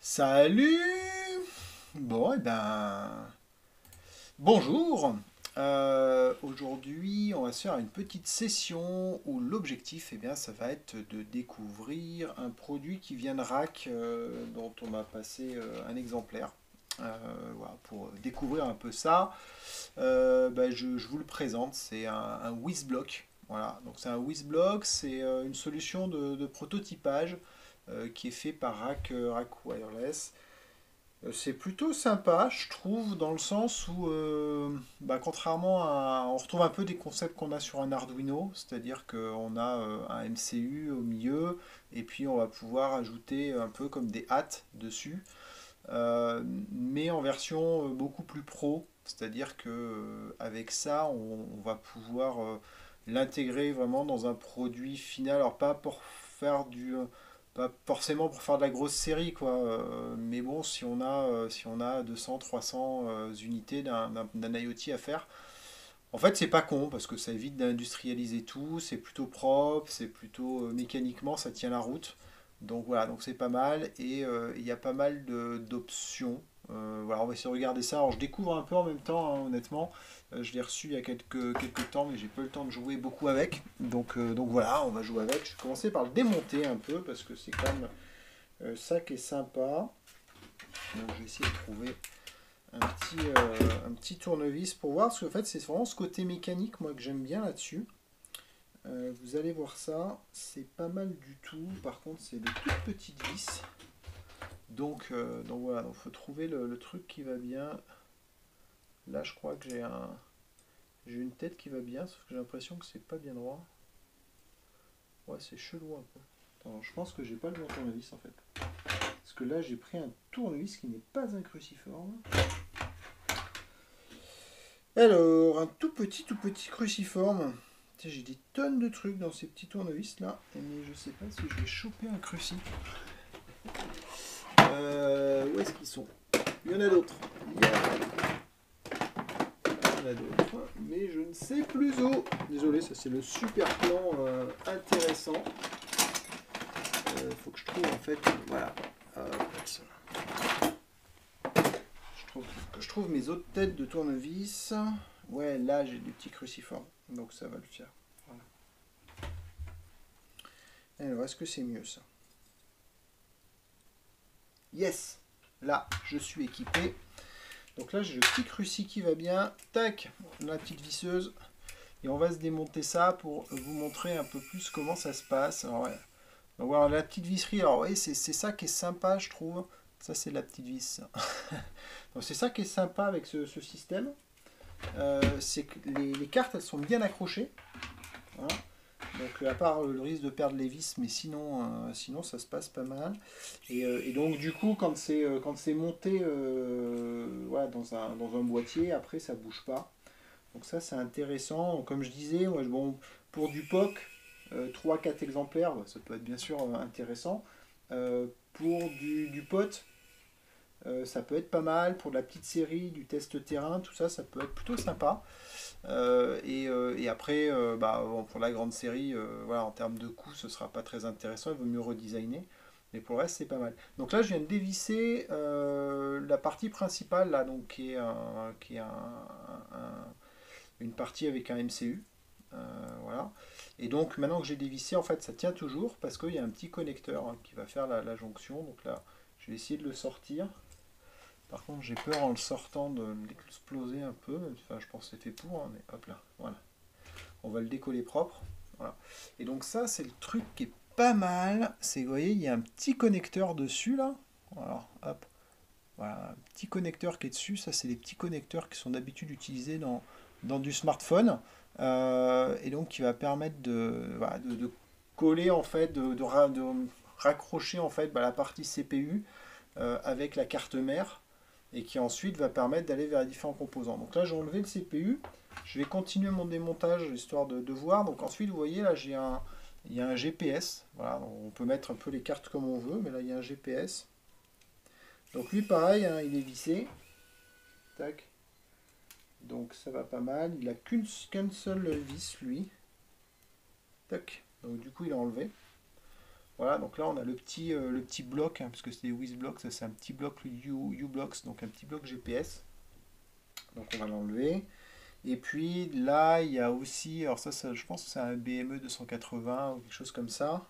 Salut! Bon, bonjour! Aujourd'hui, on va se faire une petite session où l'objectif, ça va être de découvrir un produit qui vient de RAK, dont on m'a passé un exemplaire. Voilà, pour découvrir un peu ça, je vous le présente, c'est un WizBlock. Voilà, donc c'est un WizBlock, c'est une solution de prototypage qui est fait par RAK Wireless. C'est plutôt sympa, je trouve, dans le sens où, contrairement à... On retrouve un peu des concepts qu'on a sur un Arduino, c'est-à-dire qu'on a un MCU au milieu, et puis on va pouvoir ajouter un peu comme des hâtes dessus, mais en version beaucoup plus pro, c'est-à-dire que avec ça, on va pouvoir l'intégrer vraiment dans un produit final, alors pas pour faire du... pas forcément pour faire de la grosse série, quoi. Mais bon, si on a 200, 300 unités d'un IoT à faire, en fait, c'est pas con parce que ça évite d'industrialiser tout. C'est plutôt propre, c'est plutôt mécaniquement, ça tient la route. Donc voilà, donc c'est pas mal et il y a pas mal d'options. Voilà, on va essayer de regarder ça. Alors je découvre un peu en même temps, hein, honnêtement. Je l'ai reçu il y a quelques temps, mais j'ai pas eu le temps de jouer beaucoup avec. Donc voilà, on va jouer avec. Je vais commencer par le démonter un peu parce que c'est quand même ça qui est sympa. Donc je vais essayer de trouver un petit tournevis pour voir. Parce qu'en fait, c'est vraiment ce côté mécanique, moi, que j'aime bien là-dessus. Vous allez voir ça, c'est pas mal du tout. Par contre, c'est de toutes petites vis. Donc voilà, il faut trouver le truc qui va bien. Là, je crois que j'ai une tête qui va bien, sauf que j'ai l'impression que c'est pas bien droit. Ouais, c'est chelou un peu. Attends, je pense que j'ai pas le bon tournevis en fait. Parce que là, j'ai pris un tournevis qui n'est pas un cruciforme. Alors, un tout petit cruciforme. J'ai des tonnes de trucs dans ces petits tournevis là, mais je sais pas si je vais choper un cruci. Où est-ce qu'ils sont? Il y en a d'autres. Il y en a d'autres, mais je ne sais plus où. Désolé, ça c'est le super plan intéressant. Faut que je trouve en fait, voilà. Je trouve mes autres têtes de tournevis. Ouais, là j'ai des petits cruciformes, donc ça va le faire. Voilà. Alors, est-ce que c'est mieux ça? Yes! Là, je suis équipé. Donc là, j'ai le petit cruci qui va bien. Tac! La petite visseuse. Et on va se démonter ça pour vous montrer un peu plus comment ça se passe. Alors, ouais. Donc voilà, la petite visserie. Alors, oui, c'est ça qui est sympa, je trouve. Ça, c'est la petite vis. Donc, c'est ça qui est sympa avec ce système. C'est que les cartes, elles sont bien accrochées. Voilà. Donc à part le risque de perdre les vis, mais sinon ça se passe pas mal. Et donc du coup quand c'est monté voilà, dans un boîtier, après ça bouge pas. Donc ça c'est intéressant. Comme je disais, moi, bon, pour du POC, 3-4 exemplaires, ça peut être bien sûr intéressant. Pour du pot, ça peut être pas mal. Pour de la petite série, du test terrain, tout ça, ça peut être plutôt sympa. Et après, bon, pour la grande série, voilà, en termes de coût, ce sera pas très intéressant. Il vaut mieux redesigner. Mais pour le reste, c'est pas mal. Donc là, je viens de dévisser la partie principale, là, donc, qui est une partie avec un MCU. Voilà. Et donc, maintenant que j'ai dévissé, en fait, ça tient toujours parce qu'il y a un petit connecteur hein, qui va faire la jonction. Donc là, je vais essayer de le sortir. Par contre, j'ai peur en le sortant de l'exploser un peu. Enfin, je pense que c'est fait pour, hein, mais hop là, voilà. On va le décoller propre. Voilà. Et donc ça, c'est le truc qui est pas mal. C'est, vous voyez, il y a un petit connecteur dessus là. Alors, hop, voilà, un petit connecteur qui est dessus. Ça, c'est les petits connecteurs qui sont d'habitude utilisés dans du smartphone. Et donc, qui va permettre voilà, de coller en fait, de raccrocher en fait la partie CPU avec la carte mère et qui ensuite va permettre d'aller vers les différents composants. Donc là, j'ai enlevé le CPU. Je vais continuer mon démontage histoire de voir. Donc ensuite, vous voyez, là, il y a un GPS. Voilà, on peut mettre un peu les cartes comme on veut, mais là, il y a un GPS. Donc lui, pareil, hein, il est vissé. Tac. Donc ça va pas mal. Il a qu'un seul vis, lui. Tac. Donc du coup, il est enlevé. Voilà, donc là on a le petit bloc, hein, parce que c'est des WizBlocks, ça c'est un petit bloc uBlocks, donc un petit bloc GPS. Donc on va l'enlever. Et puis là il y a aussi, alors je pense que c'est un BME 280 ou quelque chose comme ça.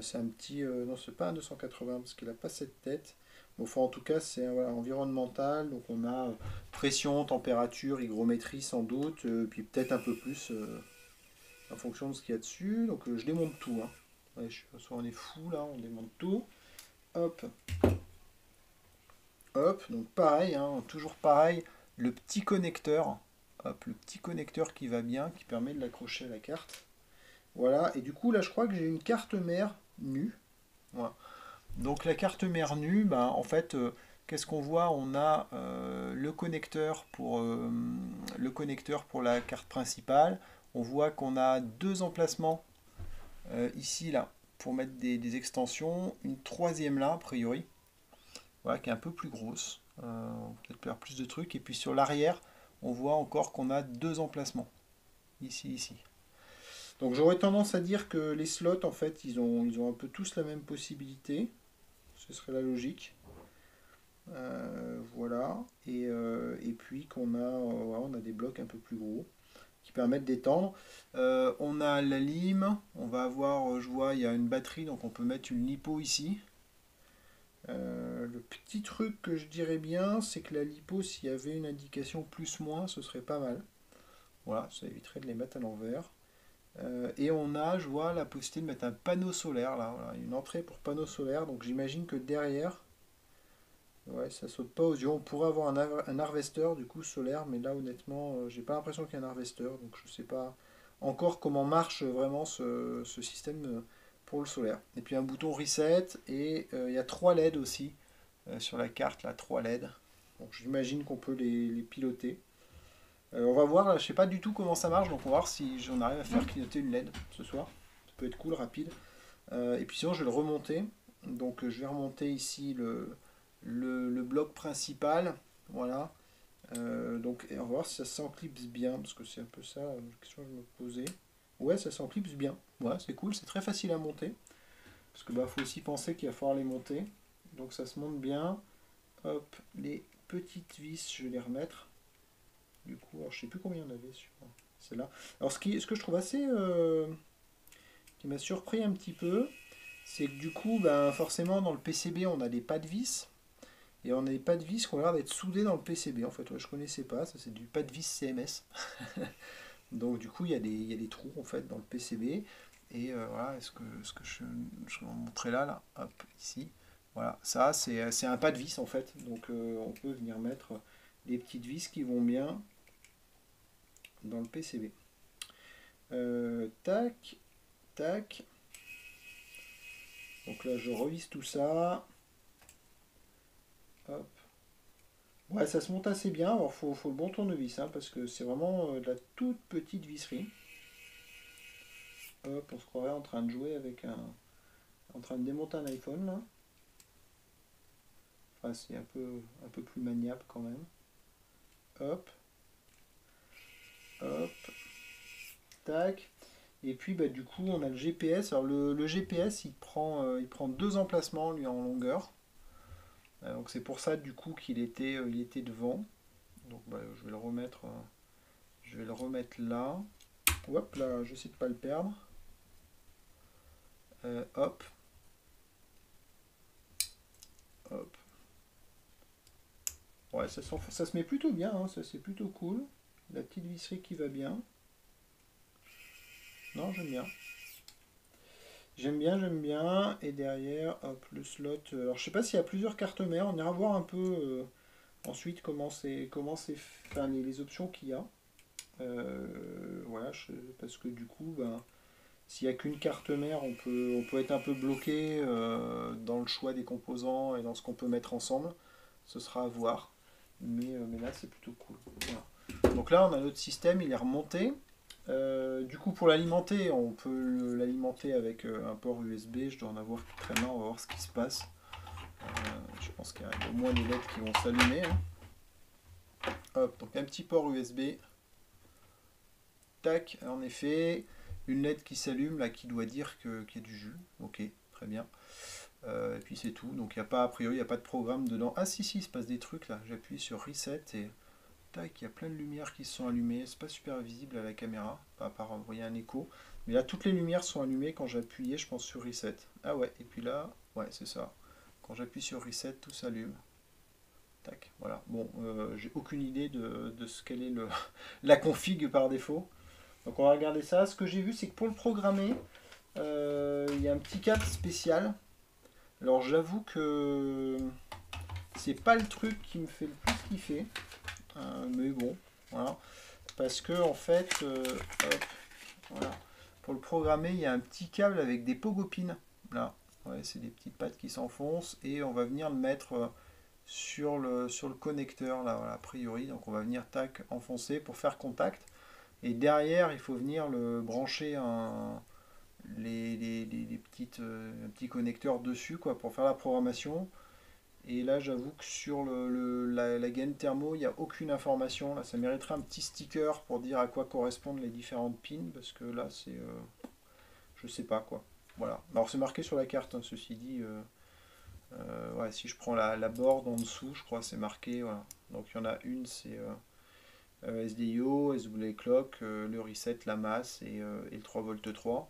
C'est un petit, non c'est pas un 280 parce qu'il n'a pas cette tête. Bon, enfin, en tout cas c'est voilà, environnemental, donc on a pression, température, hygrométrie sans doute, puis peut-être un peu plus en fonction de ce qu'il y a dessus. Donc je démonte tout, hein. Ouais, soit on est fou là, on démonte tout. Hop, hop, donc pareil, hein, toujours pareil, le petit connecteur, hop, le petit connecteur qui va bien, qui permet de l'accrocher à la carte. Voilà, et du coup là je crois que j'ai une carte mère nue. Voilà. Donc la carte mère nue, ben, en fait, qu'est-ce qu'on voit? On a le connecteur pour la carte principale. On voit qu'on a deux emplacements ici, là, pour mettre des extensions. Une troisième là, a priori, voilà, qui est un peu plus grosse. On peut peut-être faire plus de trucs. Et puis sur l'arrière, on voit encore qu'on a deux emplacements. Ici, ici. Donc j'aurais tendance à dire que les slots, en fait, ils ont un peu tous la même possibilité. Ce serait la logique. Voilà. Et puis qu'on a, voilà, on a des blocs un peu plus gros qui permettent d'étendre. On a la lime. On va avoir, je vois, il y a une batterie, donc on peut mettre une lipo ici. Le petit truc que je dirais bien, c'est que la lipo, s'il y avait une indication plus-moins, ce serait pas mal. Voilà, ça éviterait de les mettre à l'envers. Et on a, je vois, la possibilité de mettre un panneau solaire, là, voilà, une entrée pour panneau solaire. Donc j'imagine que derrière, ouais, ça saute pas aux yeux. On pourrait avoir un harvester du coup solaire, mais là honnêtement, j'ai pas l'impression qu'il y ait un harvester, donc je sais pas encore comment marche vraiment ce système pour le solaire. Et puis un bouton reset, et il y a 3 LED aussi sur la carte, là, 3 LED. Donc j'imagine qu'on peut les piloter. On va voir, là, je sais pas du tout comment ça marche, donc on va voir si j'en arrive à faire clignoter une LED ce soir. Ça peut être cool, rapide. Et puis sinon je vais le remonter. Donc je vais remonter ici le bloc principal. Voilà. Donc on va voir si ça s'enclipse bien, parce que c'est un peu ça la question que je me posais. Ouais, ça s'enclipse bien. Ouais, c'est cool, c'est très facile à monter. Parce que bah faut aussi penser qu'il va falloir les monter. Donc ça se monte bien. Hop, les petites vis, je vais les remettre. Du coup, alors, je sais plus combien on avait sur celle-là. Alors ce que je trouve assez qui m'a surpris un petit peu, c'est que du coup, ben, forcément dans le PCB on a des pas de vis. Et on a des pas de vis qui ont l'air d'être soudés dans le PCB. En fait, ouais, je connaissais pas, ça c'est du pas de vis CMS. Donc du coup, il y a des trous en fait dans le PCB. Et voilà, ce que je vais vous montrer là, là, hop, ici. Voilà, ça c'est un pas de vis en fait. Donc on peut venir mettre des petites vis qui vont bien dans le PCB. Tac, tac. Donc là, je revise tout ça. Hop. Ouais, ça se monte assez bien. Alors, faut le bon tournevis, hein, parce que c'est vraiment de la toute petite visserie. Hop, on se croirait en train de jouer avec en train de démonter un iPhone, là. Enfin, c'est un peu plus maniable quand même. Hop, hop, tac. Et puis, bah, du coup, on a le GPS. Alors, le GPS, il prend deux emplacements, lui, en longueur. Donc, c'est pour ça, du coup, il était devant. Donc, bah, je vais le remettre là. Hop, là, j'essaie de ne pas le perdre. Hop, hop. Ouais, ça se met plutôt bien, hein, ça c'est plutôt cool. La petite visserie qui va bien. Non, j'aime bien. J'aime bien, j'aime bien. Et derrière, hop, le slot. Alors, je sais pas s'il y a plusieurs cartes mères. On ira voir un peu ensuite enfin, les options qu'il y a. Voilà, parce que du coup, ben, s'il n'y a qu'une carte mère, on peut être un peu bloqué dans le choix des composants et dans ce qu'on peut mettre ensemble. Ce sera à voir. Mais là, c'est plutôt cool. Voilà. Donc là, on a notre système, il est remonté. Du coup, pour l'alimenter, on peut l'alimenter avec un port USB. Je dois en avoir qui traîne là, on va voir ce qui se passe. Je pense qu'il y a au moins les LED qui vont s'allumer. Hein. Hop, donc un petit port USB. Tac, en effet. une LED qui s'allume là qui doit dire qu'il y a du jus. Ok, très bien. Et puis c'est tout. Donc il n'y a pas, a priori, il n'y a pas de programme dedans. Ah si, si, il se passe des trucs là. J'appuie sur Reset et tac, il y a plein de lumières qui se sont allumées. C'est pas super visible à la caméra, à part envoyer un écho. Mais là, toutes les lumières sont allumées quand j'appuyais, je pense, sur Reset. Ah ouais, et puis là, ouais, c'est ça. Quand j'appuie sur Reset, tout s'allume. Tac, voilà. Bon, j'ai aucune idée de ce qu'elle est la config par défaut. Donc on va regarder ça. Ce que j'ai vu, c'est que pour le programmer, il y a un petit câble spécial. Alors j'avoue que c'est pas le truc qui me fait le plus kiffer. Mais bon, voilà. Parce que en fait, hop, voilà. Pour le programmer, il y a un petit câble avec des pogopines. Là, ouais, c'est des petites pattes qui s'enfoncent et on va venir le mettre sur le connecteur là, voilà, a priori. Donc on va venir tac enfoncer pour faire contact. Et derrière, il faut venir le brancher les petites, petits connecteurs dessus quoi, pour faire la programmation. Et là, j'avoue que sur la gaine thermo, il n'y a aucune information. Là, ça mériterait un petit sticker pour dire à quoi correspondent les différentes pins, parce que là, c'est, je sais pas quoi. Voilà. Alors, c'est marqué sur la carte, hein, ceci dit. Ouais, si je prends la board en dessous, je crois c'est marqué. Voilà. Donc, il y en a une, c'est SDIO, SW Clock, le reset, la masse et le 3V3.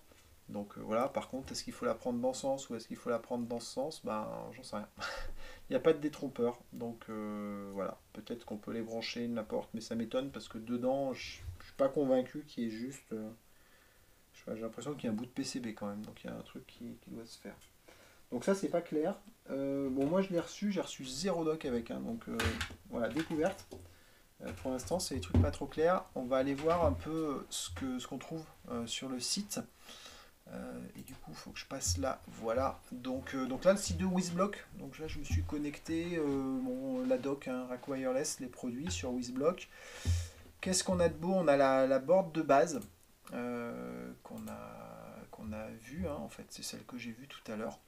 Donc voilà, par contre, est-ce qu'il faut la prendre dans ce sens ou est-ce qu'il faut la prendre dans ce sens? Ben, j'en sais rien. Il n'y a pas de détrompeur, donc voilà. Peut-être qu'on peut les brancher n'importe, mais ça m'étonne parce que dedans, je ne suis pas convaincu qu'il y ait juste. J'ai l'impression qu'il y a un bout de PCB quand même, donc il y a un truc qui doit se faire. Donc ça, c'est pas clair. Bon, moi je l'ai reçu, j'ai reçu 0 doc avec, hein, donc voilà, découverte. Pour l'instant, c'est des trucs pas trop clairs. On va aller voir un peu ce qu'on trouve sur le site. Et du coup, il faut que je passe là. Voilà. Donc là, le site de WizBlock. Donc là, je me suis connecté. La doc, hein, Rack Wireless, les produits sur WizBlock. Qu'est-ce qu'on a de beau? On a la board de base qu'on a vue. Hein, en fait, c'est celle que j'ai vue tout à l'heure.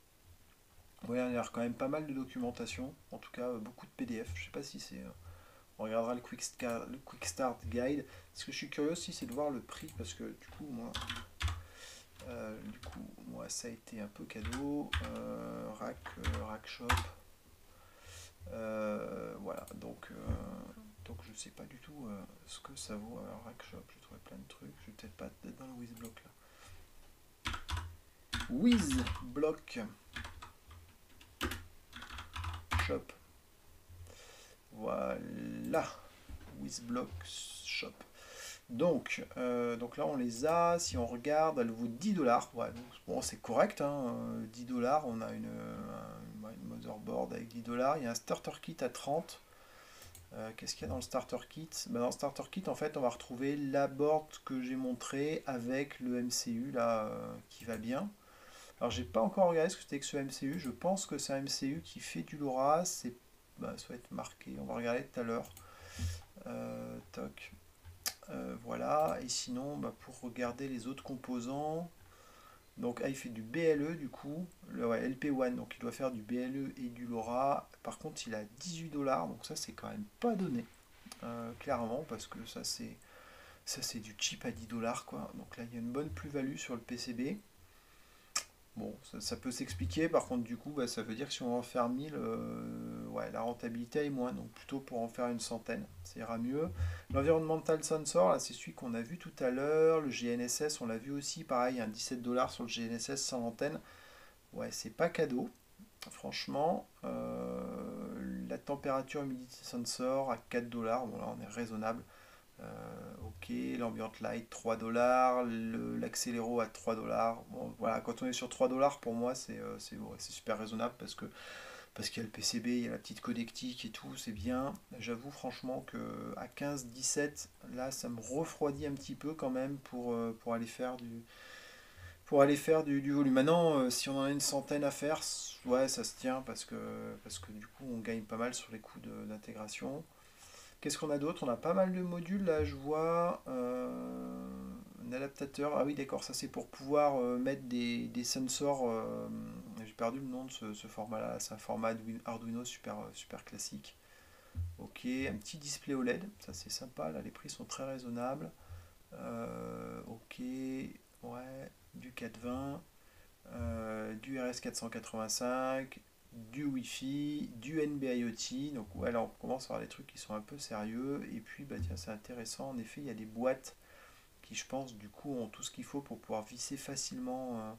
Ouais, il y a quand même pas mal de documentation. En tout cas, beaucoup de PDF. Je sais pas si c'est. On regardera le Quick Start Guide. Ce que je suis curieux aussi, c'est de voir le prix parce que moi, ça a été un peu cadeau. Rack Shop. Voilà, donc je sais pas du tout ce que ça vaut. Alors, Rack Shop, j'ai trouvé plein de trucs. Je vais peut-être pas être dans le WizBlock là. WizBlock Shop. Voilà. WizBlock Shop. Donc là on les a, si on regarde, elle vaut 10$. Ouais, donc, bon, c'est correct, hein, 10$, on a une motherboard avec 10$. Il y a un starter kit à 30. Qu'est-ce qu'il y a dans le starter kit? Ben, dans le starter kit, en fait, on va retrouver la board que j'ai montré avec le MCU là qui va bien. Alors, j'ai pas encore regardé ce que c'était que ce MCU. Je pense que c'est un MCU qui fait du LoRa. Ça va être marqué. On va regarder tout à l'heure. Toc. Voilà, et sinon pour regarder les autres composants, donc il fait du BLE du coup, ouais, LP1, donc il doit faire du BLE et du LoRa. Par contre il a 18$, donc ça c'est quand même pas donné, clairement, parce que ça c'est du cheap à 10$ quoi. Donc là il y a une bonne plus-value sur le PCB. Bon, ça peut s'expliquer, par contre du coup ça veut dire que si on en faire 1000, ouais, la rentabilité est moins, donc plutôt pour en faire une centaine, ça ira mieux. L'environmental sensor, là c'est celui qu'on a vu tout à l'heure, le GNSS on l'a vu aussi, pareil, un 17$ sur le GNSS sans antenne, ouais c'est pas cadeau, franchement. La température humidity sensor à 4$, bon là on est raisonnable. Ok, l'ambient light 3$, l'accéléro à 3$. Bon, voilà, quand on est sur 3$, pour moi, c'est super raisonnable parce qu'il y a le PCB, il y a la petite connectique et tout, c'est bien. J'avoue franchement que à 15-17, là, ça me refroidit un petit peu quand même pour aller faire du volume. Maintenant, si on en a une centaine à faire, ouais, ça se tient parce que du coup, on gagne pas mal sur les coûts d'intégration. Qu'est-ce qu'on a d'autre? On a pas mal de modules là, je vois. Un adaptateur. Ah oui, d'accord, ça c'est pour pouvoir mettre des sensors. J'ai perdu le nom de ce format-là. C'est un format Arduino super, super classique. Ok, un petit display OLED. Ça c'est sympa. Là, les prix sont très raisonnables. Ok, ouais, du 420, du RS485, du Wi-Fi, du NB-IoT. Donc ouais, là on commence à avoir des trucs qui sont un peu sérieux. Et puis bah tiens, c'est intéressant. En effet, il y a des boîtes qui, je pense, du coup, ont tout ce qu'il faut pour pouvoir visser facilement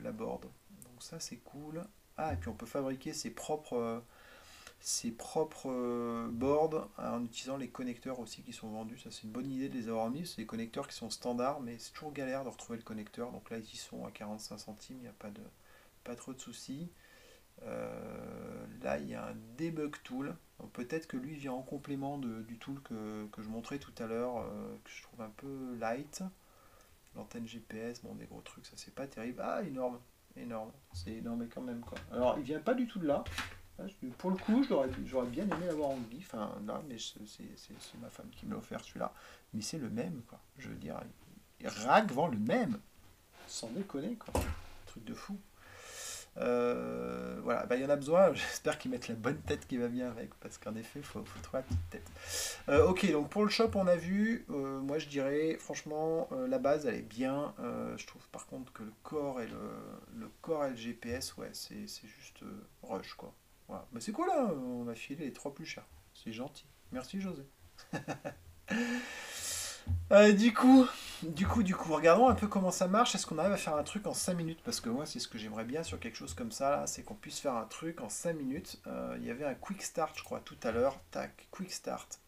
la board. Donc ça, c'est cool. Ah, et puis on peut fabriquer ses propres boards en utilisant les connecteurs aussi qui sont vendus. Ça, c'est une bonne idée de les avoir mis. C'est des connecteurs qui sont standards, mais c'est toujours galère de retrouver le connecteur. Donc là, ils y sont à 45 centimes, il n'y a pas trop de soucis. Là, il y a un debug tool. Donc peut-être que lui vient en complément du tool que je montrais tout à l'heure, que je trouve un peu light. L'antenne GPS, bon, des gros trucs, ça c'est pas terrible. Ah, énorme, énorme. C'est énorme mais quand même quoi. Alors, il vient pas du tout de là. Pour le coup, j'aurais bien aimé l'avoir en gris. Enfin, là, mais c'est ma femme qui me l'a offert celui-là. Mais c'est le même quoi. Je veux dire, RAG vend le même. Sans déconner quoi. Truc de fou. Voilà, bah, il y en a besoin. J'espère qu'ils mettent la bonne tête qui va bien avec, parce qu'en effet, faut trouver la petite tête. Ok, donc pour le shop, on a vu. Moi, je dirais, franchement, la base, elle est bien. Je trouve par contre que le corps et le GPS, ouais, c'est juste rush, quoi. Voilà. Bah, c'est cool, là. On a filé les trois plus chers. C'est gentil. Merci, José. Du coup, regardons un peu comment ça marche. Est-ce qu'on arrive à faire un truc en 5 minutes? Parce que moi, c'est ce que j'aimerais bien sur quelque chose comme ça, là, c'est qu'on puisse faire un truc en 5 minutes. Il y avait un quick start, je crois, tout à l'heure. Tac, quick start.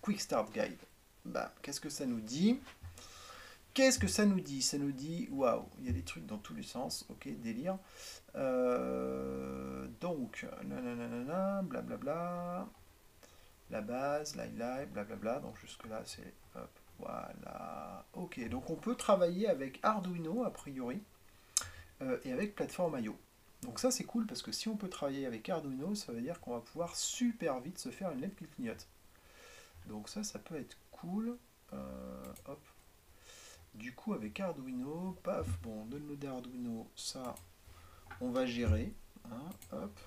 Quick start guide. Bah, qu'est-ce que ça nous dit? Qu'est-ce que ça nous dit? Ça nous dit, waouh, il y a des trucs dans tous les sens. Ok, délire. Donc, nanana, blablabla. La base, live, blablabla. Donc jusque-là, c'est hop, voilà. Ok, donc on peut travailler avec Arduino a priori et avec plateforme IO. Donc ça c'est cool parce que si on peut travailler avec Arduino, ça veut dire qu'on va pouvoir super vite se faire une lettre qui clignote. Donc ça peut être cool. Hop. Du coup avec Arduino, paf, bon, downloader Arduino, ça on va gérer. Hein, hop.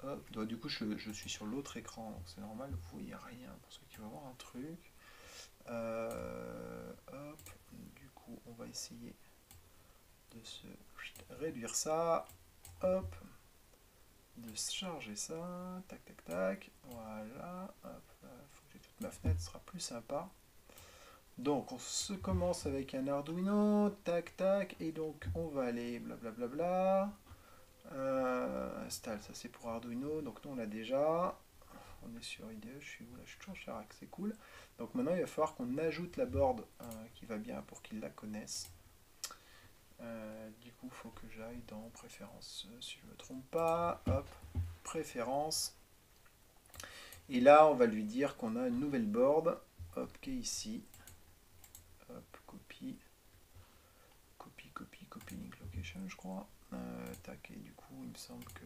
Hop. Donc, du coup je suis sur l'autre écran, donc c'est normal, vous voyez rien pour ceux qui vont voir un truc. Hop, du coup, on va essayer de se réduire ça. Hop, de se charger ça. Tac, tac, tac. Voilà. Hop, faut que j'ai toute ma fenêtre, ce sera plus sympa. Donc, on se commence avec un Arduino. Tac, tac. Et donc, on va aller blablabla. Install, ça c'est pour Arduino. Donc, nous, on l'a déjà. On est sur IDE, je suis où là? Je suis toujours chez Rack, c'est cool. Donc maintenant il va falloir qu'on ajoute la board qui va bien pour qu'ils la connaissent. Du coup il faut que j'aille dans préférences, si je ne me trompe pas. Hop, préférences. Et là on va lui dire qu'on a une nouvelle board. Hop, qui est ici. Hop, copie. Copy link location je crois. Tac, et du coup il me semble que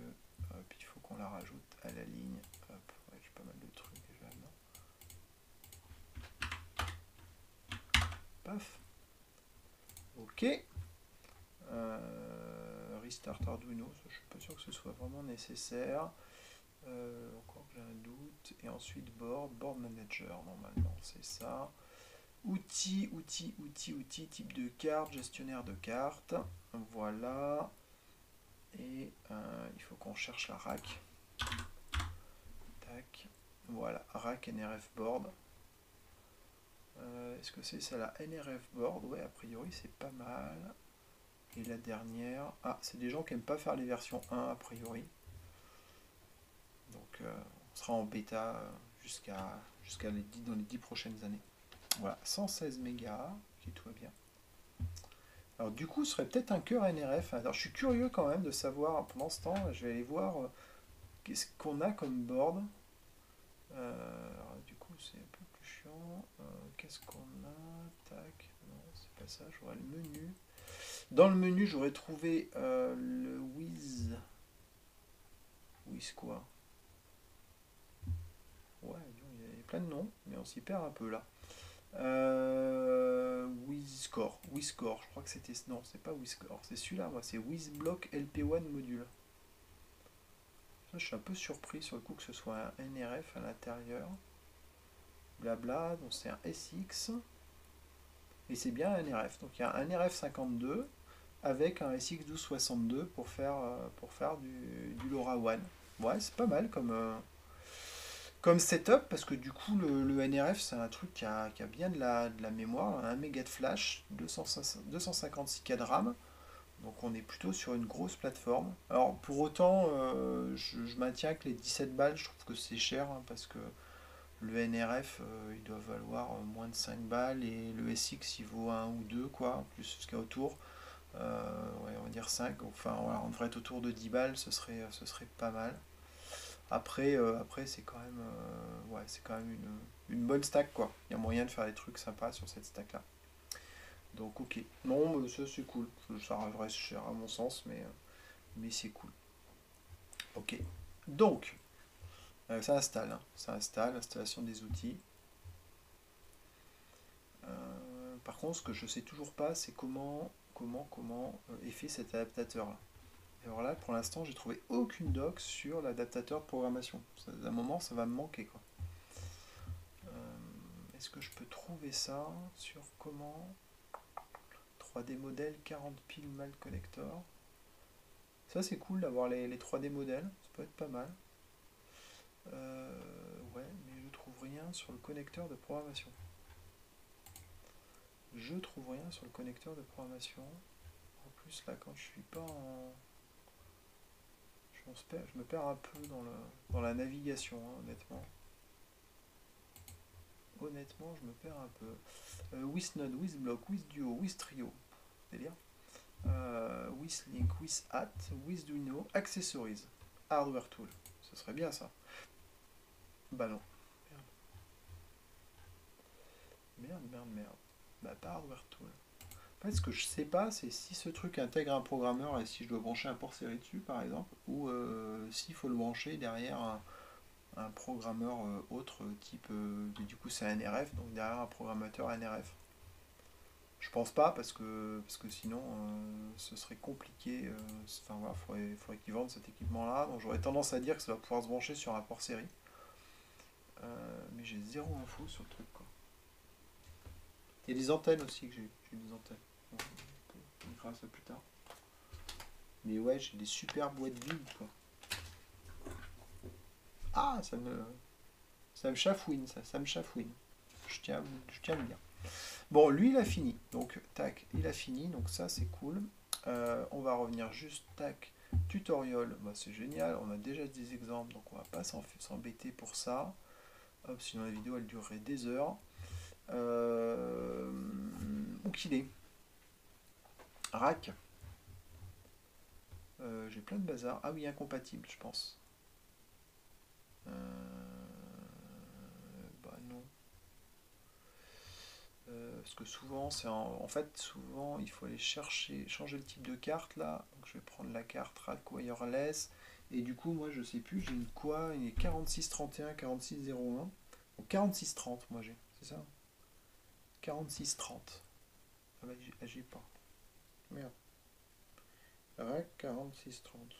hop, il faut qu'on la rajoute à la ligne. Hop, ouais, j'ai pas mal de trucs déjà là. Paf. Ok. Restart Arduino, ça, je suis pas sûr que ce soit vraiment nécessaire. Encore que j'ai un doute. Et ensuite board manager, normalement c'est ça. Outils, type de carte, gestionnaire de cartes. Voilà. Et il faut qu'on cherche la rack. Tac. Voilà, rack NRF board. Est-ce que c'est ça la NRF board? Ouais, a priori c'est pas mal. Et la dernière, ah, c'est des gens qui n'aiment pas faire les versions 1 a priori. Donc on sera en bêta dans les 10 prochaines années. Voilà, 116 mégas, qui tout va bien. Alors du coup, ce serait peut-être un cœur NRF. Alors je suis curieux quand même de savoir, pendant ce temps, je vais aller voir qu'est-ce qu'on a comme board. Alors, du coup, c'est un peu plus chiant. Qu'est-ce qu'on a? Tac, non, c'est pas ça, j'aurais le menu. Dans le menu, j'aurais trouvé le Wiz. Wiz quoi? Ouais, il y a plein de noms, mais on s'y perd un peu là. WizScore, je crois que c'était. Non, c'est pas WizScore, c'est celui-là, moi, c'est WizBlock LP1 module. Ça, je suis un peu surpris sur le coup que ce soit un NRF à l'intérieur. Blabla, donc c'est un SX. et c'est bien un NRF. Donc il y a un NRF52 avec un SX1262 pour faire du LoRaWAN. Ouais, c'est pas mal comme setup, parce que du coup, le NRF, c'est un truc qui a bien de la mémoire, 1 méga de flash, 256 K de RAM, donc on est plutôt sur une grosse plateforme. Alors pour autant, je maintiens que les 17 balles, je trouve que c'est cher, hein, parce que le NRF, il doit valoir moins de 5 balles, et le SX, il vaut un ou 2 quoi, plus ce qu'il y a autour. Ouais, on va dire 5. Enfin, voilà, on devrait être autour de 10 balles, ce serait pas mal. Après c'est quand même, ouais, c'est quand même une bonne stack, quoi. Il y a moyen de faire des trucs sympas sur cette stack-là. Donc, ok. Non, mais ça c'est cool. Ça reste cher à mon sens, mais c'est cool. Ok. Donc, ça installe, hein. Ça installe, l'installation des outils. Par contre, ce que je sais toujours pas, c'est comment est fait cet adaptateur-là. Alors là, pour l'instant, j'ai trouvé aucune doc sur l'adaptateur de programmation. À un moment, ça va me manquer, quoi. Est-ce que je peux trouver ça sur comment 3D modèle 40 piles mal connector? Ça, c'est cool d'avoir les 3D modèles, ça peut être pas mal. Ouais, mais je trouve rien sur le connecteur de programmation. Je trouve rien sur le connecteur de programmation. En plus, là, quand je suis pas en. Je me perds un peu dans la navigation, hein, honnêtement. Honnêtement, je me perds un peu. With Node, with Block, with Duo, with Trio. Délire. With Link, with At, with Duino, Accessories. Hardware Tool. Ce serait bien ça. Bah non. Merde. Bah pas Hardware Tool. En fait, ce que je sais pas, c'est si ce truc intègre un programmeur et si je dois brancher un port série dessus, par exemple, ou s'il faut le brancher derrière un programmeur autre type. Du coup, c'est un NRF, donc derrière un programmateur NRF. Je pense pas parce que sinon ce serait compliqué. Enfin voilà, faudrait qu'ils vendent cet équipement-là. Donc j'aurais tendance à dire que ça va pouvoir se brancher sur un port série. Mais j'ai zéro info sur le truc, quoi. Il y a des antennes aussi que j'ai des antennes. On verra ça plus tard. Mais ouais, j'ai des super boîtes vides, quoi. Ah, ça me chafouine, ça me chafouine. Je tiens à le dire. Bon, lui, il a fini. Donc, tac, il a fini. Donc, ça, c'est cool. On va revenir juste, tac, tutoriel. Bah, c'est génial. On a déjà des exemples, donc on va pas s'embêter pour ça. Hop, sinon la vidéo, elle durerait des heures. Où qu'il est Rack. J'ai plein de bazar. Ah oui, incompatible, je pense. Bah non. Parce que souvent, en fait, souvent, il faut aller chercher, changer le type de carte là. Donc, je vais prendre la carte Rack Wireless. Et du coup, moi, je sais plus, j'ai une quoi? Il est 4631, 4601. Donc 4630, moi j'ai, c'est ça? 4630. Ah bah, j'ai pas. Merde. Rack 4630.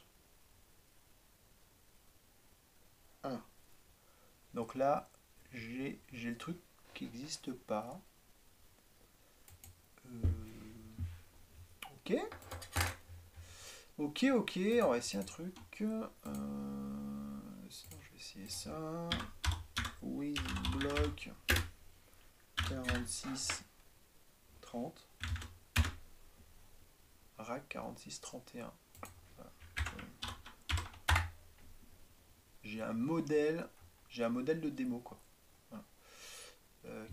Ah. Donc là, j'ai le truc qui n'existe pas. Ok. Ok, on va essayer un truc. Sinon, je vais essayer ça. With block 4630. Rack 4631. Voilà. J'ai un modèle. J'ai un modèle de démo, quoi. Voilà.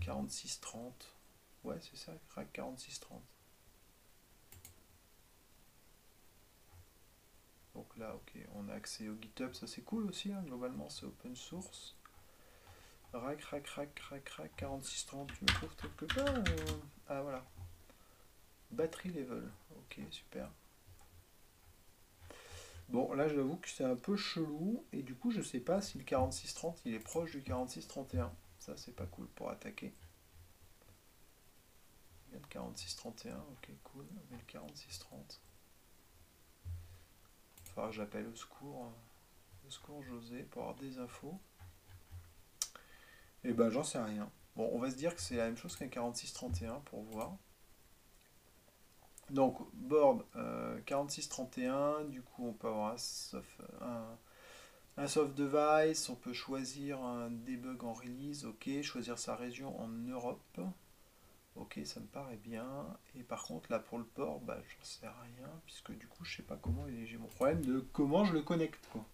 4630. Ouais, c'est ça, Rack 4630. Donc là, ok, on a accès au GitHub, ça c'est cool aussi, hein, globalement c'est open source. Rack 4630, tu me trouves quelque part Ah voilà. Battery level, ok, super. Bon, là j'avoue que c'est un peu chelou, et du coup je sais pas si le 4630 il est proche du 4631. Ça c'est pas cool pour attaquer. Il y a le 4631, ok, cool, mais le 4630. Il faudra que j'appelle au secours José pour avoir des infos. Et ben j'en sais rien. Bon, on va se dire que c'est la même chose qu'un 4631 pour voir. Donc, board 4631, du coup, on peut avoir un soft device, on peut choisir un debug en release, ok, choisir sa région en Europe, ok, ça me paraît bien. Et par contre, là, pour le port, bah, j'en sais rien, puisque du coup, je sais pas comment j'ai mon problème de comment je le connecte, quoi,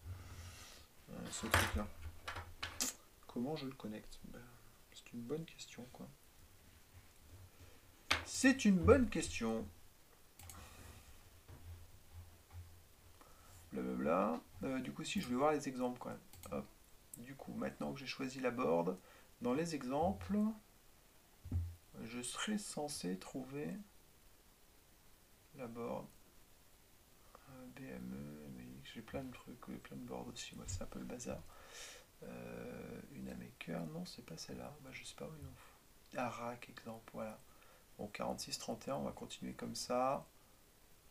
ce truc-là. Comment je le connecte? Ben, c'est une bonne question, quoi. C'est une bonne question. Blablabla. Du coup, si je vais voir les exemples quand même. Hop. Du coup, maintenant que j'ai choisi la board, dans les exemples, je serais censé trouver la board. BME, MX, j'ai plein de trucs, plein de boards aussi. Moi, c'est un peu le bazar. Une Maker, non, c'est pas celle-là. Bah, je sais pas où ils ont fait. Ah, rack, exemple, voilà. Bon, 4631, on va continuer comme ça.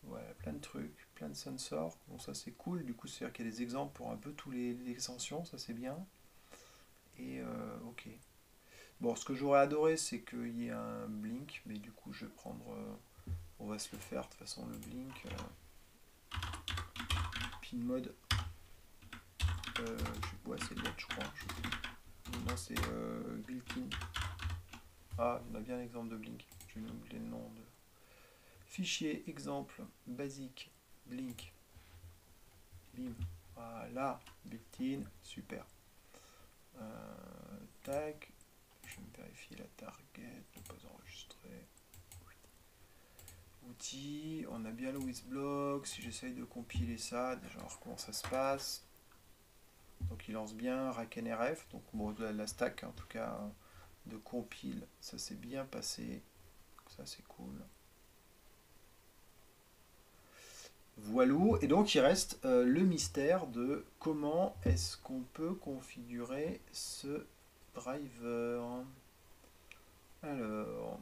Voilà, plein de trucs, plein de sensors. Bon, ça c'est cool. Du coup, c'est-à-dire qu'il y a des exemples pour un peu tous les extensions, ça c'est bien. Et ok. Bon, ce que j'aurais adoré, c'est qu'il y ait un blink, mais du coup, je vais prendre. On va se le faire. De toute façon, le blink. Pin mode. Ouais, c'est LED, je crois. Non, c'est built-in. Ah, on a bien l'exemple de blink. Je vais oublier le nom de. Fichier exemple basique blink. Bim. Voilà, built-in, super. Tac, je vais me vérifier la target, ne pas enregistrer. Outils, on a bien le WizBlock. Si j'essaye de compiler ça, déjà voir comment ça se passe. Donc il lance bien RackNRF, donc bon, la stack en tout cas de compile, ça s'est bien passé. Ça c'est cool. Voilou, et donc il reste le mystère de comment est-ce qu'on peut configurer ce driver. Alors,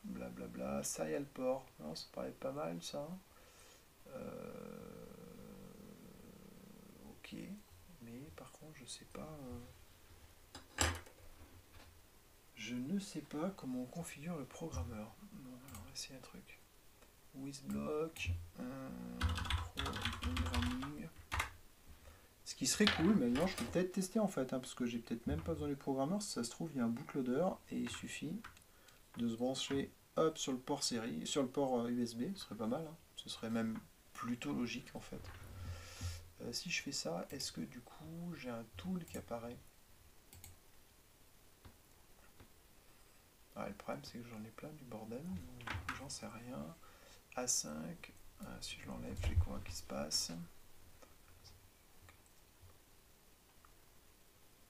blablabla, serial port, non, ça paraît pas mal ça. Ok, mais par contre je sais pas. Je ne sais pas comment on configure le programmeur. Bon, alors on va essayer un truc. WizBlock, programming. Ce qui serait cool, maintenant je peux peut-être tester en fait, hein, parce que j'ai peut-être même pas besoin du programmeur. Si ça se trouve, il y a un bootloader et il suffit de se brancher hop sur le port série, sur le port USB, ce serait pas mal. Hein. Ce serait même plutôt logique en fait. Si je fais ça, est-ce que du coup j'ai un tool qui apparaît? Le problème c'est que j'en ai plein du bordel, donc j'en sais rien. A5, si je l'enlève, j'ai quoi qui se passe?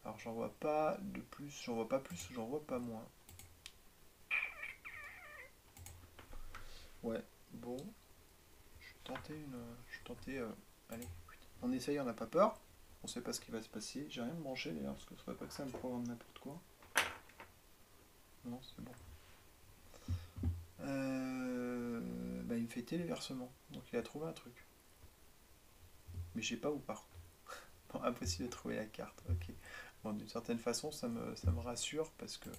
Alors j'en vois pas de plus, j'en vois pas plus, j'en vois pas moins. Ouais, bon, je vais tenter allez, on essaye, on n'a pas peur. On sait pas ce qui va se passer. J'ai rien de branché d'ailleurs, parce que je ne pas que ça me programme n'importe quoi. Non, c'est bon. Il me fait téléversement, donc il a trouvé un truc. Mais je sais pas où par contre. Bon, impossible de trouver la carte, ok. Bon, d'une certaine façon, ça me rassure parce que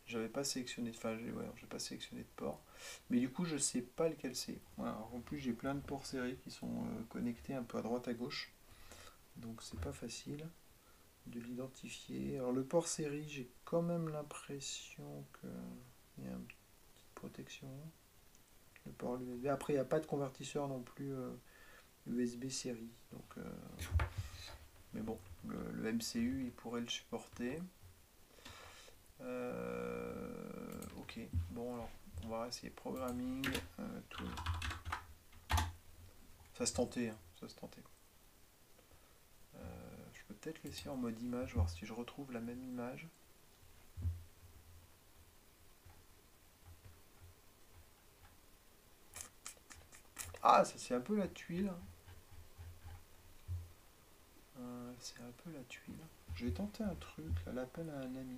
j'avais pas sélectionné, j'ai pas sélectionné de port. Mais du coup, je sais pas lequel c'est. Voilà, en plus, j'ai plein de ports série qui sont connectés un peu à droite à gauche. Donc c'est pas facile de l'identifier. Alors le port série, j'ai quand même l'impression qu'il y a une petite protection. Le port USB. Après, il n'y a pas de convertisseur non plus USB série. Donc, mais bon, le MCU, il pourrait le supporter. Ok, bon alors, on va essayer programming, tout. Ça se tentait, hein, ça se tentait. Je peux peut-être laisser en mode image, voir si je retrouve la même image. Ah, ça c'est un peu la tuile. C'est un peu la tuile. Je vais tenter un truc, là, l'appel à un ami.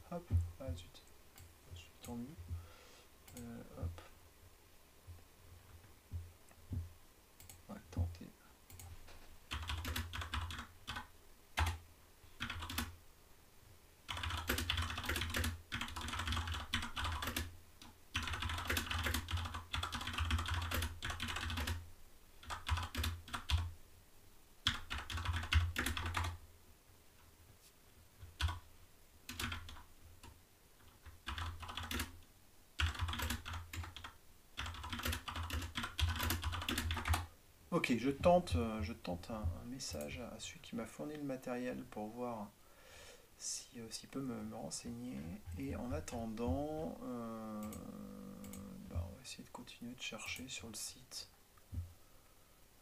Hop, ah zut, je suis tendu. Hop, on va tenter. Ok, je tente un message à celui qui m'a fourni le matériel pour voir s'il peut me renseigner. Et en attendant, bah, on va essayer de continuer de chercher sur le site.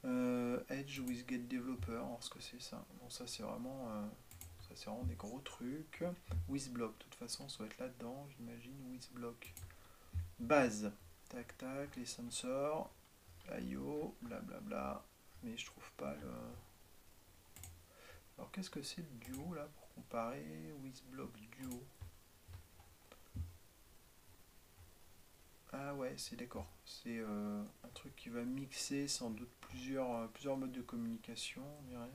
Edge with Get Developer, alors ce que c'est ça. Bon, ça c'est vraiment des gros trucs. WizBlock, de toute façon, ça va être là-dedans, j'imagine. WizBlock. Base. Tac tac, les sensors. IO, blablabla. Mais je trouve pas le. Alors qu'est-ce que c'est le duo là pour comparer WizBlock Duo? Ah ouais, c'est d'accord. C'est un truc qui va mixer sans doute plusieurs modes de communication, on dirait.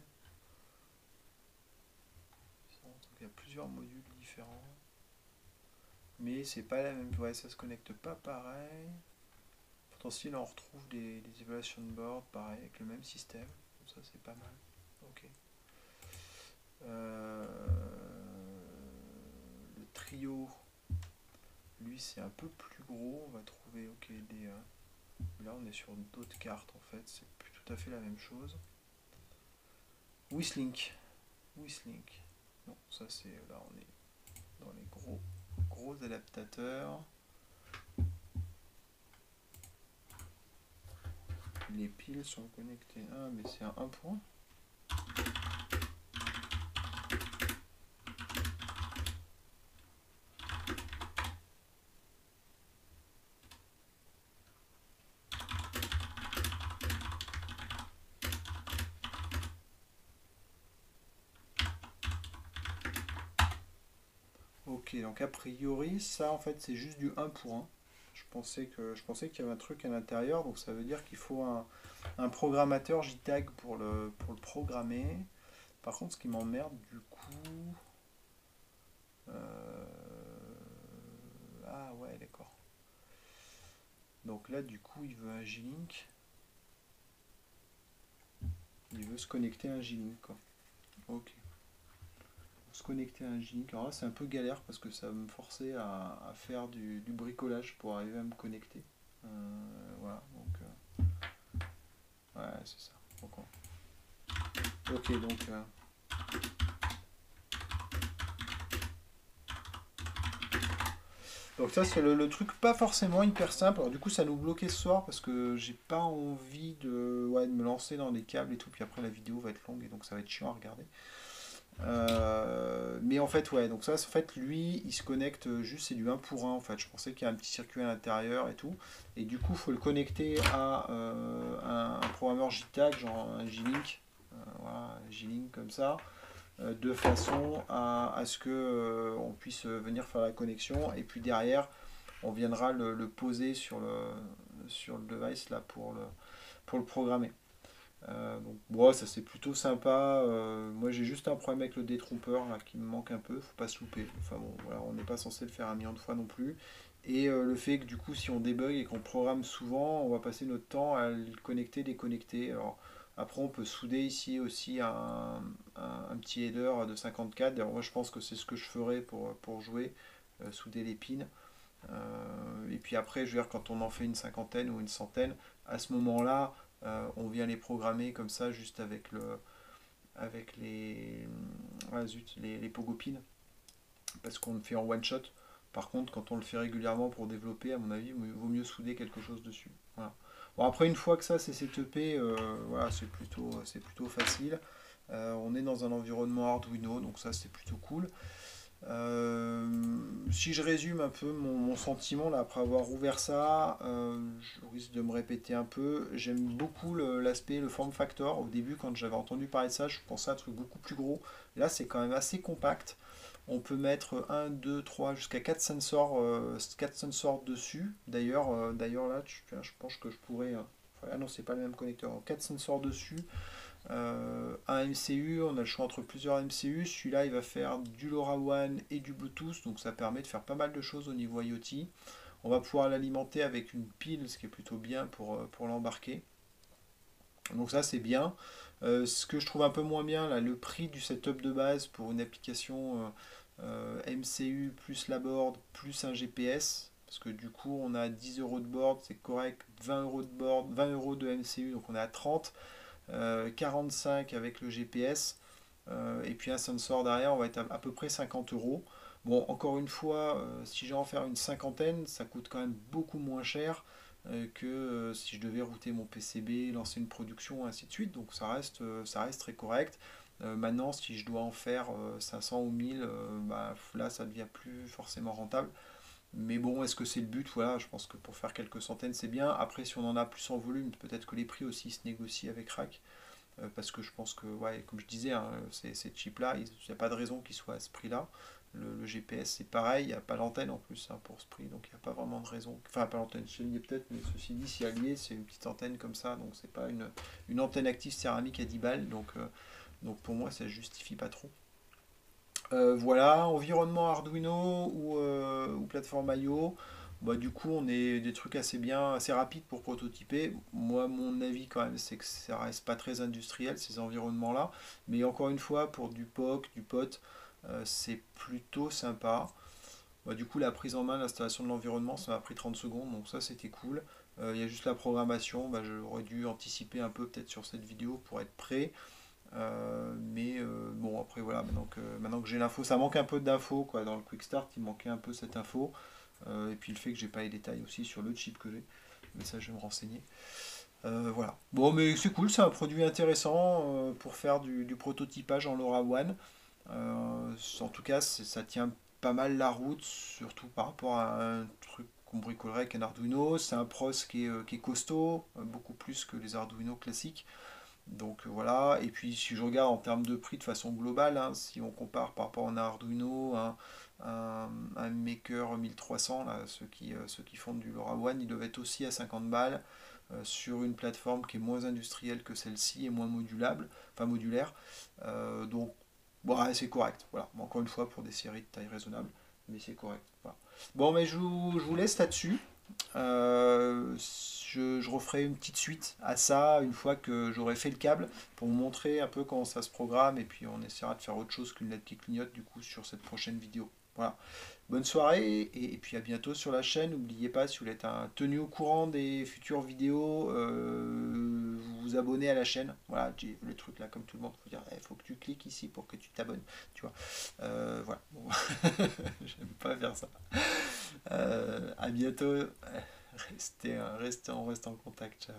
Donc, il y a plusieurs modules différents. Mais c'est pas la même. Ouais, ça se connecte pas pareil. Potentiel, on retrouve des evaluation boards pareil avec le même système. Donc ça c'est pas mal. Ok. Euh, le trio, lui c'est un peu plus gros. On va trouver ok là on est sur d'autres cartes en fait. C'est plus tout à fait la même chose. Whistling. Whistling. Non, ça c'est là on est dans les gros adaptateurs. Les piles sont connectées. Ah mais c'est un point. Ok, donc a priori, ça en fait c'est juste du un pour un. Je pensais qu'il y avait un truc à l'intérieur, donc ça veut dire qu'il faut un programmateur JTAG pour le programmer. Par contre, ce qui m'emmerde du coup. euh, Ah ouais, d'accord. Donc là, du coup, il veut un G-Link. Il veut se connecter à un G-Link, quoi. Ok. Se connecter à un G-Link. Alors là, c'est un peu galère parce que ça va me forcer à faire du bricolage pour arriver à me connecter. Voilà, donc. Ouais, c'est ça. Ok, donc. Donc ça c'est le truc pas forcément hyper simple. Alors du coup ça nous bloquait ce soir parce que j'ai pas envie de me lancer dans des câbles et tout. Puis après la vidéo va être longue et donc ça va être chiant à regarder. Mais en fait ouais, donc ça en fait lui il se connecte juste, c'est du un pour un en fait. Je pensais qu'il y a un petit circuit à l'intérieur et tout. Et du coup il faut le connecter à un programmeur JTAG, genre un J-Link. Voilà, un J-Link comme ça. De façon à ce que on puisse venir faire la connexion et puis derrière on viendra le poser sur le device là pour le programmer. Donc bon, ça c'est plutôt sympa. Moi j'ai juste un problème avec le détrompeur là, qui me manque un peu, faut pas se louper. Enfin bon, voilà, on n'est pas censé le faire un million de fois non plus. Et le fait que du coup si on débug et qu'on programme souvent, on va passer notre temps à le connecter, déconnecter. Alors après on peut souder ici aussi un petit header de 54. D'ailleurs moi je pense que c'est ce que je ferais pour jouer, souder les pins. Et puis après, je veux dire, quand on en fait une cinquantaine ou une centaine, à ce moment-là, on vient les programmer comme ça, juste avec les pogopines, parce qu'on le fait en one shot. Par contre, quand on le fait régulièrement pour développer, à mon avis, il vaut mieux souder quelque chose dessus. Voilà. Bon, après, une fois que ça c'est setupé, voilà, c'est plutôt facile. On est dans un environnement Arduino, donc ça c'est plutôt cool. Si je résume un peu mon sentiment là, après avoir ouvert ça, je risque de me répéter un peu. J'aime beaucoup l'aspect, le form factor. Au début, quand j'avais entendu parler de ça, je pensais à un truc beaucoup plus gros. Là, c'est quand même assez compact. On peut mettre un 2 3 jusqu'à 4 sensors, 4 sensors dessus. D'ailleurs là, je pense que je pourrais. Ah non, c'est pas le même connecteur. 4 sensors dessus. Un MCU, on a le choix entre plusieurs MCU. Celui-là, il va faire du LoRaWAN et du Bluetooth, donc ça permet de faire pas mal de choses au niveau IoT. On va pouvoir l'alimenter avec une pile, ce qui est plutôt bien pour l'embarquer. Donc ça, c'est bien. Ce que je trouve un peu moins bien, là, le prix du setup de base pour une application MCU plus la board plus un GPS. parce que du coup on a 10 euros de board, c'est correct, 20 euros de board, 20 euros de MCU, donc on est à 30, 45 avec le GPS, et puis un sensor derrière, on va être à peu près 50 euros. Bon, encore une fois, si j'ai en faire une cinquantaine, ça coûte quand même beaucoup moins cher que si je devais router mon PCB, lancer une production, ainsi de suite. Donc ça reste très correct. Maintenant, si je dois en faire 500 ou 1000, bah, là, ça devient plus forcément rentable. Mais bon, est-ce que c'est le but? Voilà, je pense que pour faire quelques centaines, c'est bien. Après, si on en a plus en volume, peut-être que les prix aussi se négocient avec RAK. Parce que je pense que, ouais, comme je disais, hein, ces chips-là, il n'y a pas de raison qu'ils soient à ce prix-là. Le GPS, c'est pareil, il n'y a pas l'antenne en plus hein, pour ce prix, donc il n'y a pas vraiment de raison. Enfin, pas l'antenne, c'est lié peut-être, mais ceci dit, si allié, c'est une petite antenne comme ça, donc c'est pas une antenne active céramique à 10 balles, donc pour moi, ça ne justifie pas trop. Voilà, environnement Arduino ou plateforme IO. Bah, du coup, on est des trucs assez bien, assez rapides pour prototyper. Moi, mon avis quand même, c'est que ça reste pas très industriel ces environnements-là. Mais encore une fois, pour du POC, du POT, c'est plutôt sympa. Bah, du coup, la prise en main, l'installation de l'environnement, ça m'a pris 30 secondes, donc ça c'était cool. Il y a juste la programmation, bah, j'aurais dû anticiper un peu peut-être sur cette vidéo pour être prêt. Mais bon, après voilà, maintenant que j'ai l'info, ça manque un peu d'infos quoi. Dans le Quick Start, il manquait un peu cette info. Et puis le fait que j'ai pas les détails aussi sur le chip que j'ai. Mais ça, je vais me renseigner. Voilà. Bon, mais c'est cool, c'est un produit intéressant pour faire du prototypage en LoRaWAN. En tout cas, ça tient pas mal la route, surtout par rapport à un truc qu'on bricolerait avec un Arduino. C'est un pros qui est costaud, beaucoup plus que les Arduino classiques. Donc voilà, et puis si je regarde en termes de prix de façon globale, hein, si on compare par rapport à un Arduino, un Maker 1300, là, ceux qui font du LoRaWAN, ils doivent être aussi à 50 balles sur une plateforme qui est moins industrielle que celle-ci et moins modulable, enfin modulaire. Donc bon, ouais, c'est correct, voilà. Bon, encore une fois pour des séries de taille raisonnable, mais c'est correct. Voilà. Bon, mais je vous laisse là-dessus. Euh, je referai une petite suite à ça une fois que j'aurai fait le câble pour vous montrer un peu comment ça se programme et puis on essaiera de faire autre chose qu'une lettre qui clignote du coup sur cette prochaine vidéo. Voilà. Bonne soirée et puis à bientôt sur la chaîne. N'oubliez pas si vous voulez être tenu au courant des futures vidéos, vous vous abonnez à la chaîne. Voilà, j'ai le truc là comme tout le monde. Faut dire, faut que tu cliques ici pour que tu t'abonnes. Tu vois. Voilà. Bon. J'aime pas faire ça. À bientôt. On reste en contact. Ciao.